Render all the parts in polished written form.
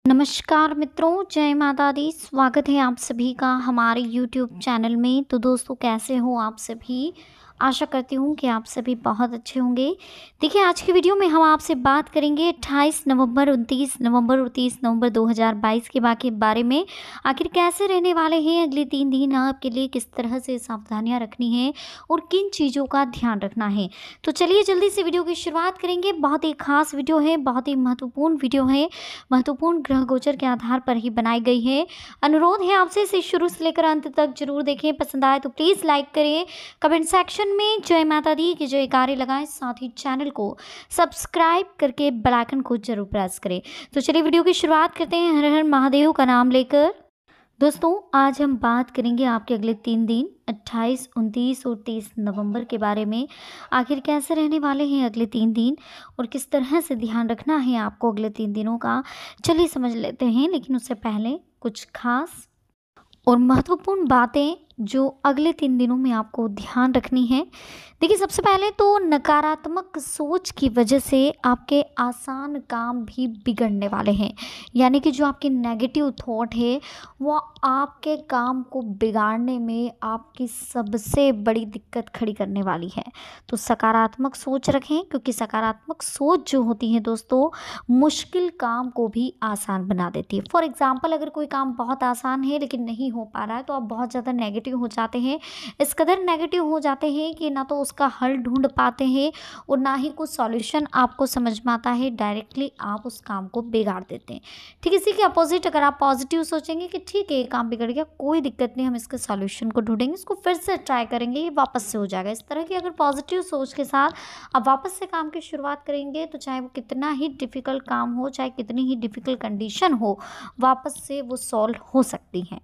नमस्कार मित्रों, जय माता दी। स्वागत है आप सभी का हमारे YouTube चैनल में। तो दोस्तों, कैसे हो आप सभी? आशा करती हूँ कि आप सभी बहुत अच्छे होंगे। देखिए, आज की वीडियो में हम आपसे बात करेंगे 28 नवंबर, 29 नवंबर और 30 नवंबर 2022 के बारे में। आखिर कैसे रहने वाले हैं अगले 3 दिन, आपके लिए किस तरह से सावधानियाँ रखनी है और किन चीज़ों का ध्यान रखना है। तो चलिए जल्दी से वीडियो की शुरुआत करेंगे। बहुत ही खास वीडियो है, बहुत ही महत्वपूर्ण वीडियो है, महत्वपूर्ण ग्रह गोचर के आधार पर ही बनाई गई है। अनुरोध है आपसे इसे शुरू से लेकर अंत तक जरूर देखें। पसंद आए तो प्लीज़ लाइक करें, कमेंट सेक्शन में जय माता दी की जयकारे लगाएं, साथ ही चैनल को सब्सक्राइब करके बेल आइकन को जरूर प्रेस करें। तो चलिए वीडियो की शुरुआत करते हैं हर हर महादेव का नाम लेकर। दोस्तों, आज हम बात करेंगे आपके अगले 3 दिन 28, 29 और 30 नवंबर के बारे में। आखिर कैसे रहने वाले हैं अगले 3 दिन और किस तरह से ध्यान रखना है आपको अगले 3 दिनों का, चलिए समझ लेते हैं। लेकिन उससे पहले कुछ खास और महत्वपूर्ण बातें जो अगले 3 दिनों में आपको ध्यान रखनी है। देखिए, सबसे पहले तो नकारात्मक सोच की वजह से आपके आसान काम भी बिगड़ने वाले हैं। यानी कि जो आपकी नेगेटिव थॉट है वो आपके काम को बिगाड़ने में आपकी सबसे बड़ी दिक्कत खड़ी करने वाली है। तो सकारात्मक सोच रखें, क्योंकि सकारात्मक सोच जो होती है दोस्तों, मुश्किल काम को भी आसान बना देती है। फॉर एग्जाम्पल, अगर कोई काम बहुत आसान है लेकिन नहीं हो पा रहा है तो आप बहुत ज़्यादा नेगेटिव हो जाते हैं। इस कदर नेगेटिव हो जाते हैं कि ना तो उसका हल ढूंढ पाते हैं और ना ही कुछ सॉल्यूशन आपको समझ में आता है। डायरेक्टली आप उस काम को बिगाड़ देते हैं। ठीक इसी के अपोजिट अगर आप पॉजिटिव सोचेंगे कि ठीक है, ये काम बिगड़ गया, कोई दिक्कत नहीं, हम इसके सॉल्यूशन को ढूंढेंगे, इसको फिर से ट्राई करेंगे, ये वापस से हो जाएगा। इस तरह की अगर पॉजिटिव सोच के साथ आप वापस से काम की शुरुआत करेंगे तो चाहे वो कितना ही डिफ़िकल्ट काम हो, चाहे कितनी ही डिफ़िकल्ट कंडीशन हो, वापस से वो सॉल्व हो सकती हैं।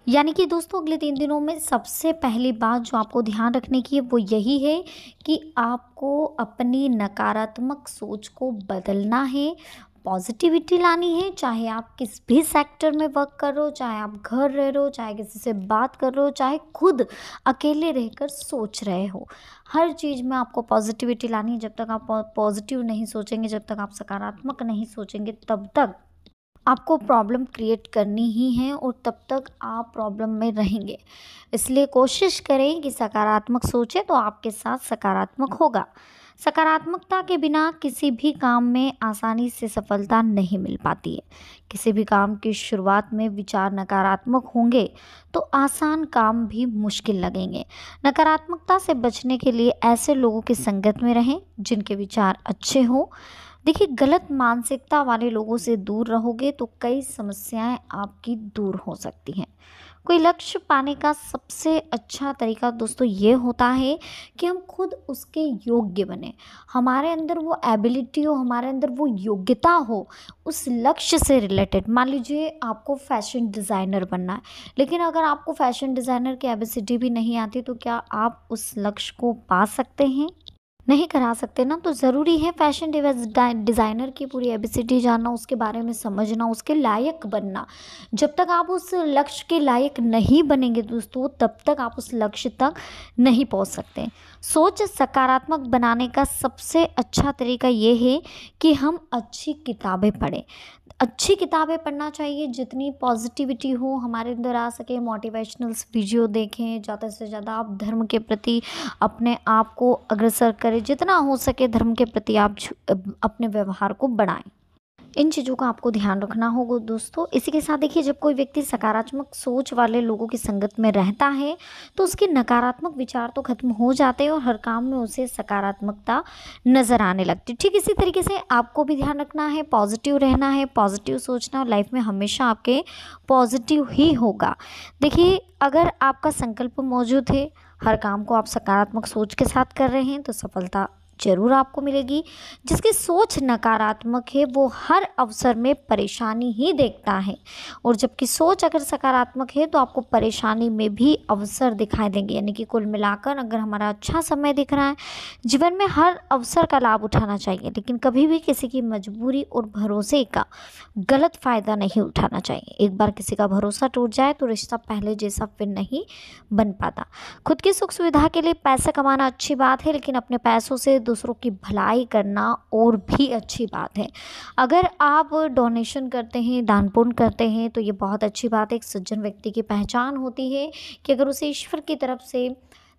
यानी कि दोस्तों, अगले 3 दिनों में सबसे पहली बात जो आपको ध्यान रखने की है वो यही है कि आपको अपनी नकारात्मक सोच को बदलना है, पॉजिटिविटी लानी है। चाहे आप किस भी सेक्टर में वर्क कर रहे हो, चाहे आप घर रह रहे हो, चाहे किसी से बात कर रहे हो, चाहे खुद अकेले रहकर सोच रहे हो, हर चीज़ में आपको पॉजिटिविटी लानी है। जब तक आप पॉजिटिव नहीं सोचेंगे, जब तक आप सकारात्मक नहीं सोचेंगे, तब तक आपको प्रॉब्लम क्रिएट करनी ही है और तब तक आप प्रॉब्लम में रहेंगे। इसलिए कोशिश करें कि सकारात्मक सोचें तो आपके साथ सकारात्मक होगा। सकारात्मकता के बिना किसी भी काम में आसानी से सफलता नहीं मिल पाती है। किसी भी काम की शुरुआत में विचार नकारात्मक होंगे तो आसान काम भी मुश्किल लगेंगे। नकारात्मकता से बचने के लिए ऐसे लोगों की संगत में रहें जिनके विचार अच्छे हों। देखिए, गलत मानसिकता वाले लोगों से दूर रहोगे तो कई समस्याएं आपकी दूर हो सकती हैं। कोई लक्ष्य पाने का सबसे अच्छा तरीका दोस्तों ये होता है कि हम खुद उसके योग्य बने। हमारे अंदर वो एबिलिटी हो, हमारे अंदर वो योग्यता हो उस लक्ष्य से रिलेटेड। मान लीजिए आपको फैशन डिज़ाइनर बनना है, लेकिन अगर आपको फैशन डिज़ाइनर की एबिलिटी भी नहीं आती तो क्या आप उस लक्ष्य को पा सकते हैं? नहीं करा सकते ना। तो ज़रूरी है फैशन डिज़ाइनर की पूरी एबीसीडी जानना, उसके बारे में समझना, उसके लायक बनना। जब तक आप उस लक्ष्य के लायक नहीं बनेंगे दोस्तों, तब तक आप उस लक्ष्य तक नहीं पहुंच सकते। सोच सकारात्मक बनाने का सबसे अच्छा तरीका ये है कि हम अच्छी किताबें पढ़ें। अच्छी किताबें पढ़ना चाहिए, जितनी पॉजिटिविटी हो हमारे अंदर आ सके। मोटिवेशनल्स वीडियो देखें, ज़्यादा से ज़्यादा आप धर्म के प्रति अपने आप को अग्रसर करें। जितना हो सके धर्म के प्रति आप अपने व्यवहार को बढ़ाएं। इन चीज़ों का आपको ध्यान रखना होगा दोस्तों। इसी के साथ देखिए, जब कोई व्यक्ति सकारात्मक सोच वाले लोगों की संगत में रहता है तो उसके नकारात्मक विचार तो खत्म हो जाते हैं और हर काम में उसे सकारात्मकता नज़र आने लगती है। ठीक इसी तरीके से आपको भी ध्यान रखना है, पॉजिटिव रहना है, पॉजिटिव सोचना, और लाइफ में हमेशा आपके पॉजिटिव ही होगा। देखिए, अगर आपका संकल्प मौजूद है, हर काम को आप सकारात्मक सोच के साथ कर रहे हैं तो सफलता जरूर आपको मिलेगी। जिसकी सोच नकारात्मक है वो हर अवसर में परेशानी ही देखता है, और जबकि सोच अगर सकारात्मक है तो आपको परेशानी में भी अवसर दिखाई देंगे। यानी कि कुल मिलाकर अगर हमारा अच्छा समय दिख रहा है, जीवन में हर अवसर का लाभ उठाना चाहिए, लेकिन कभी भी किसी की मजबूरी और भरोसे का गलत फ़ायदा नहीं उठाना चाहिए। एक बार किसी का भरोसा टूट जाए तो रिश्ता पहले जैसा फिर नहीं बन पाता। खुद की सुख सुविधा के लिए पैसा कमाना अच्छी बात है, लेकिन अपने पैसों से दूसरों की भलाई करना और भी अच्छी बात है। अगर आप डोनेशन करते हैं, दान पुण्य करते हैं, तो ये बहुत अच्छी बात है। एक सज्जन व्यक्ति की पहचान होती है कि अगर उसे ईश्वर की तरफ से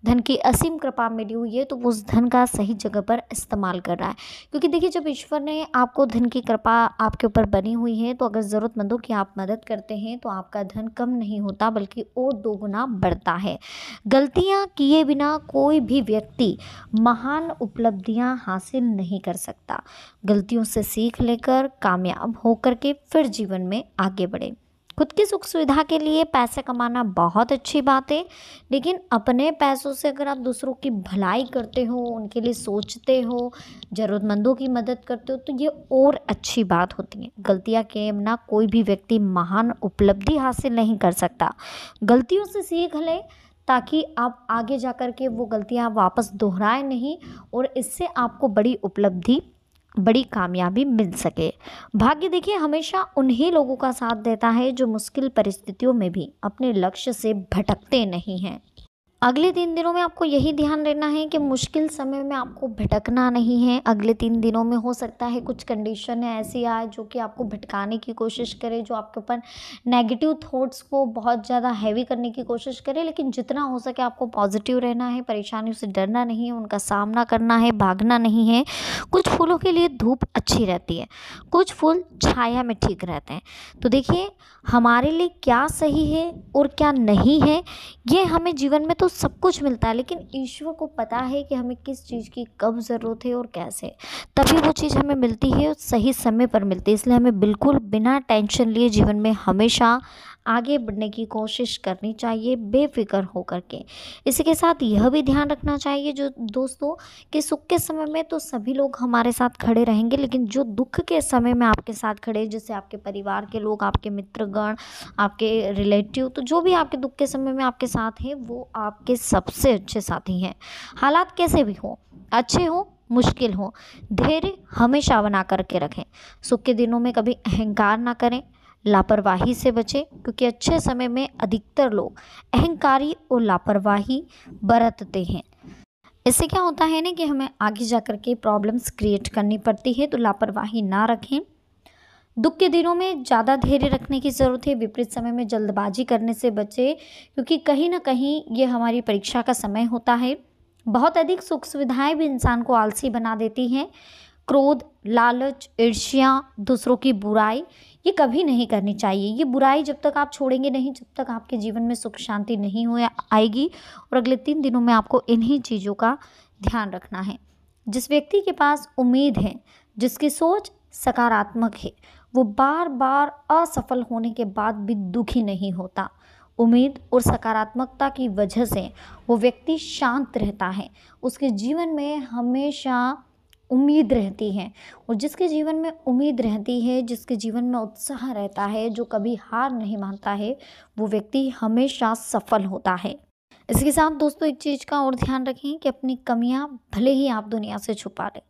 धन की असीम कृपा मिली हुई है तो वो उस धन का सही जगह पर इस्तेमाल कर रहा है। क्योंकि देखिए, जब ईश्वर ने आपको धन की कृपा आपके ऊपर बनी हुई है, तो अगर ज़रूरतमंदों की आप मदद करते हैं तो आपका धन कम नहीं होता बल्कि और दोगुना बढ़ता है। गलतियां किए बिना कोई भी व्यक्ति महान उपलब्धियां हासिल नहीं कर सकता। गलतियों से सीख लेकर कामयाब होकर के फिर जीवन में आगे बढ़े। खुद की सुख सुविधा के लिए पैसे कमाना बहुत अच्छी बात है, लेकिन अपने पैसों से अगर आप दूसरों की भलाई करते हो, उनके लिए सोचते हो, ज़रूरतमंदों की मदद करते हो, तो ये और अच्छी बात होती है। गलतियाँ किए बिना कोई भी व्यक्ति महान उपलब्धि हासिल नहीं कर सकता। गलतियों से सीख लें ताकि आप आगे जा कर के वो गलतियाँ वापस दोहराए नहीं और इससे आपको बड़ी उपलब्धि, बड़ी कामयाबी मिल सके। भाग्य देखिए हमेशा उन्हीं लोगों का साथ देता है जो मुश्किल परिस्थितियों में भी अपने लक्ष्य से भटकते नहीं हैं। अगले 3 दिनों में आपको यही ध्यान रखना है कि मुश्किल समय में आपको भटकना नहीं है। अगले 3 दिनों में हो सकता है कुछ कंडीशन ऐसी आए जो कि आपको भटकाने की कोशिश करे, जो आपके ऊपर नेगेटिव थॉट्स को बहुत ज़्यादा हैवी करने की कोशिश करे, लेकिन जितना हो सके आपको पॉजिटिव रहना है, परेशानियों से डरना नहीं है, उनका सामना करना है, भागना नहीं है। कुछ फूलों के लिए धूप अच्छी रहती है, कुछ फूल छाया में ठीक रहते हैं। तो देखिए, हमारे लिए क्या सही है और क्या नहीं है, ये हमें जीवन में तो सब कुछ मिलता है, लेकिन ईश्वर को पता है कि हमें किस चीज़ की कब ज़रूरत है और कैसे, तभी वो चीज़ हमें मिलती है और सही समय पर मिलती है। इसलिए हमें बिल्कुल बिना टेंशन लिए जीवन में हमेशा आगे बढ़ने की कोशिश करनी चाहिए, बेफिक्र होकर के। इसी के साथ यह भी ध्यान रखना चाहिए जो दोस्तों, कि सुख के समय में तो सभी लोग हमारे साथ खड़े रहेंगे, लेकिन जो दुख के समय में आपके साथ खड़े, जैसे आपके परिवार के लोग, आपके मित्रगण, आपके रिलेटिव, तो जो भी आपके दुख के समय में आपके साथ हैं वो आपके सबसे अच्छे साथी हैं। हालात कैसे भी हों, अच्छे हों, मुश्किल हो, धैर्य हमेशा बना करके रखें। सुख के दिनों में कभी अहंकार ना करें, लापरवाही से बचें, क्योंकि अच्छे समय में अधिकतर लोग अहंकारी और लापरवाही बरतते हैं। इससे क्या होता है ना कि हमें आगे जा कर के प्रॉब्लम्स क्रिएट करनी पड़ती है, तो लापरवाही ना रखें। दुख के दिनों में ज़्यादा धैर्य रखने की ज़रूरत है। विपरीत समय में जल्दबाजी करने से बचें, क्योंकि कहीं ना कहीं ये हमारी परीक्षा का समय होता है। बहुत अधिक सुख सुविधाएं भी इंसान को आलसी बना देती हैं। क्रोध, लालच, ईर्ष्या, दूसरों की बुराई, ये कभी नहीं करनी चाहिए। ये बुराई जब तक आप छोड़ेंगे नहीं, जब तक आपके जीवन में सुख शांति नहीं हो आएगी। और अगले 3 दिनों में आपको इन्हीं चीज़ों का ध्यान रखना है। जिस व्यक्ति के पास उम्मीद है, जिसकी सोच सकारात्मक है, वो बार बार असफल होने के बाद भी दुखी नहीं होता। उम्मीद और सकारात्मकता की वजह से वो व्यक्ति शांत रहता है। उसके जीवन में हमेशा उम्मीद रहती है, और जिसके जीवन में उम्मीद रहती है, जिसके जीवन में उत्साह रहता है, जो कभी हार नहीं मानता है, वो व्यक्ति हमेशा सफल होता है। इसके साथ दोस्तों एक चीज़ का और ध्यान रखें कि अपनी कमियां भले ही आप दुनिया से छुपा लें,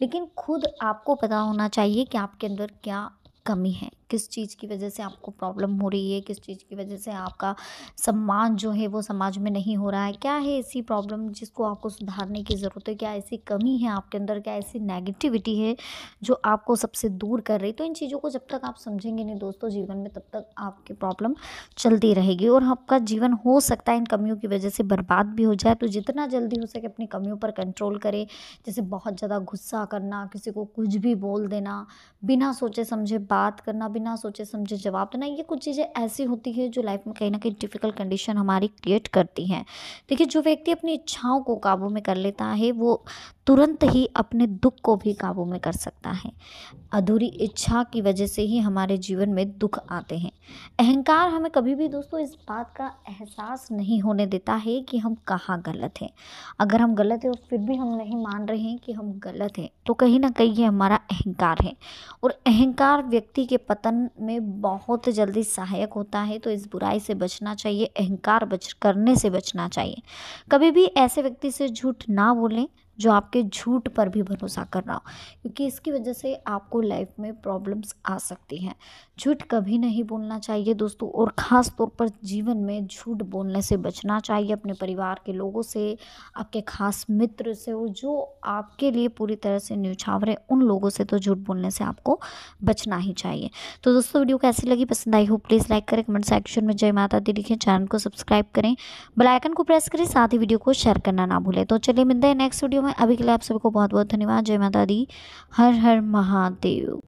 लेकिन खुद आपको पता होना चाहिए कि आपके अंदर क्या कमी है, किस चीज़ की वजह से आपको प्रॉब्लम हो रही है, किस चीज़ की वजह से आपका सम्मान जो है वो समाज में नहीं हो रहा है। क्या है ऐसी प्रॉब्लम जिसको आपको सुधारने की ज़रूरत है, क्या ऐसी कमी है आपके अंदर, क्या ऐसी नेगेटिविटी है जो आपको सबसे दूर कर रही है। तो इन चीज़ों को जब तक आप समझेंगे नहीं दोस्तों जीवन में, तब तक आपकी प्रॉब्लम चलती रहेगी और आपका जीवन हो सकता है इन कमियों की वजह से बर्बाद भी हो जाए। तो जितना जल्दी हो सके अपनी कमियों पर कंट्रोल करें। जैसे बहुत ज़्यादा गुस्सा करना, किसी को कुछ भी बोल देना, बिना सोचे समझे बात करना, बिना सोचे समझे जवाब देना, ये कुछ चीज़ें ऐसी होती है जो लाइफ में कहीं ना कहीं डिफ़िकल्ट कंडीशन हमारी क्रिएट करती हैं। देखिए, जो व्यक्ति अपनी इच्छाओं को काबू में कर लेता है वो तुरंत ही अपने दुख को भी काबू में कर सकता है। अधूरी इच्छा की वजह से ही हमारे जीवन में दुख आते हैं। अहंकार हमें कभी भी दोस्तों इस बात का एहसास नहीं होने देता है कि हम कहाँ गलत हैं। अगर हम गलत हैं और फिर भी हम नहीं मान रहे हैं कि हम गलत हैं, तो कहीं ना कहीं ये हमारा अहंकार है, और अहंकार व्यक्ति के पतन में बहुत जल्दी सहायक होता है। तो इस बुराई से बचना चाहिए, अहंकार करने से बचना चाहिए। कभी भी ऐसे व्यक्ति से झूठ ना बोलें जो आपके झूठ पर भी भरोसा कर रहा हो, क्योंकि इसकी वजह से आपको लाइफ में प्रॉब्लम्स आ सकती हैं। झूठ कभी नहीं बोलना चाहिए दोस्तों, और ख़ास तौर पर जीवन में झूठ बोलने से बचना चाहिए। अपने परिवार के लोगों से, आपके ख़ास मित्र से, और जो आपके लिए पूरी तरह से न्यौछावर है, उन लोगों से तो झूठ बोलने से आपको बचना ही चाहिए। तो दोस्तों वीडियो कैसी लगी, पसंद आई हो, प्लीज़ लाइक करें, कमेंट सेक्शन में जय माता दी लिखें, चैनल को सब्सक्राइब करें, बेल आइकन को प्रेस करें, साथ ही वीडियो को शेयर करना ना भूलें। तो चलिए मिलते हैं नेक्स्ट वीडियो में, अभी के लिए आप सभी को बहुत बहुत धन्यवाद। जय माता दी, हर हर महादेव।